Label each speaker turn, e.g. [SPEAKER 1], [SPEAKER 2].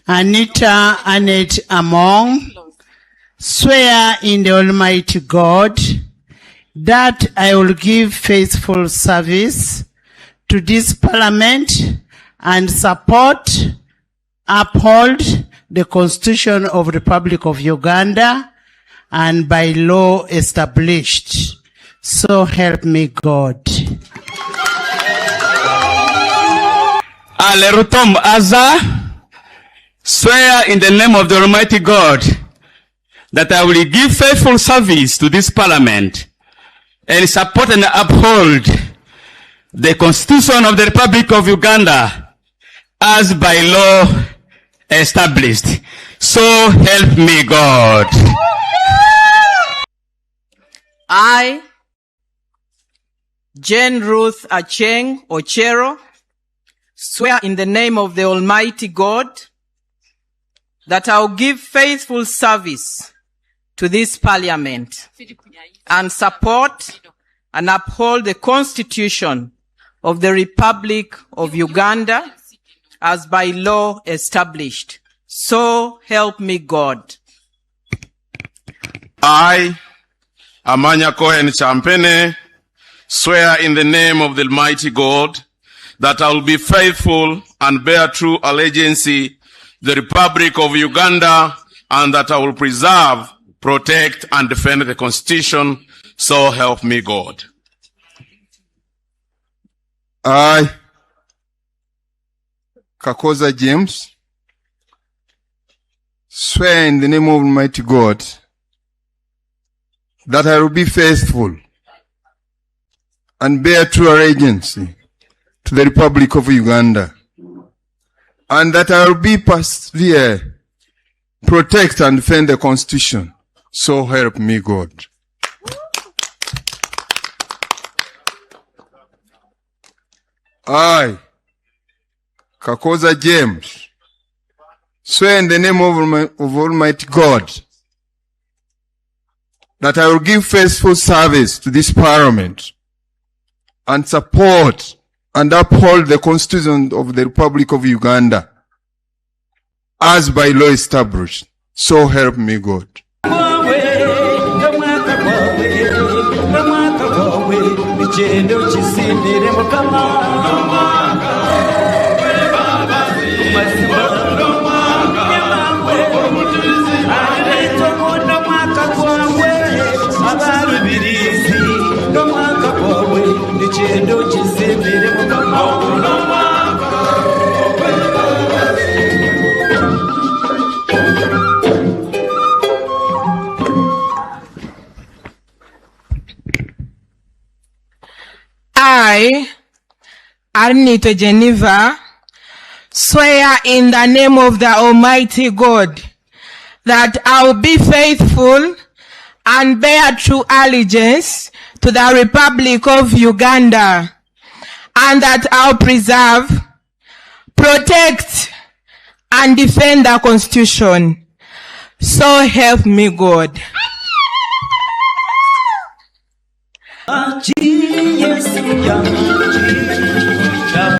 [SPEAKER 1] Anita Annette Among, swear in the Almighty God that I will give faithful service to this Parliament and support, uphold the Constitution of the Republic of Uganda and by law established. So help me God.
[SPEAKER 2] Alerutom Aza, swear in the name of the Almighty God that I will give faithful service to this Parliament and support and uphold the Constitution of the Republic of Uganda as by law established. So help me God.
[SPEAKER 3] I, Jane Ruth Acheng Ochero, swear in the name of the Almighty God that I will give faithful service to this Parliament and support and uphold the Constitution of the Republic of Uganda as by law established. So help me God.
[SPEAKER 4] I, Amanya Cohen Champene, swear in the name of the Almighty God that I will be faithful and bear true allegiance to the Republic of Uganda and that I will preserve, protect, and defend the Constitution. So help me God.
[SPEAKER 5] I, Kakoza James, swear in the name of Almighty God that I will be faithful and bear true allegiance to the Republic of Uganda, and that I will be persevere, protect and defend the Constitution. So help me God. I, Kakoza James, swear in the name of Almighty God that I will give faithful service to this Parliament and support and uphold the Constitution of the Republic of Uganda as by law established. So help me God.
[SPEAKER 3] I, Arnito Geneva, swear in the name of the Almighty God that I will be faithful and bear true allegiance to the Republic of Uganda, and that I'll preserve, protect, and defend the Constitution. So help me God.
[SPEAKER 6] Yesu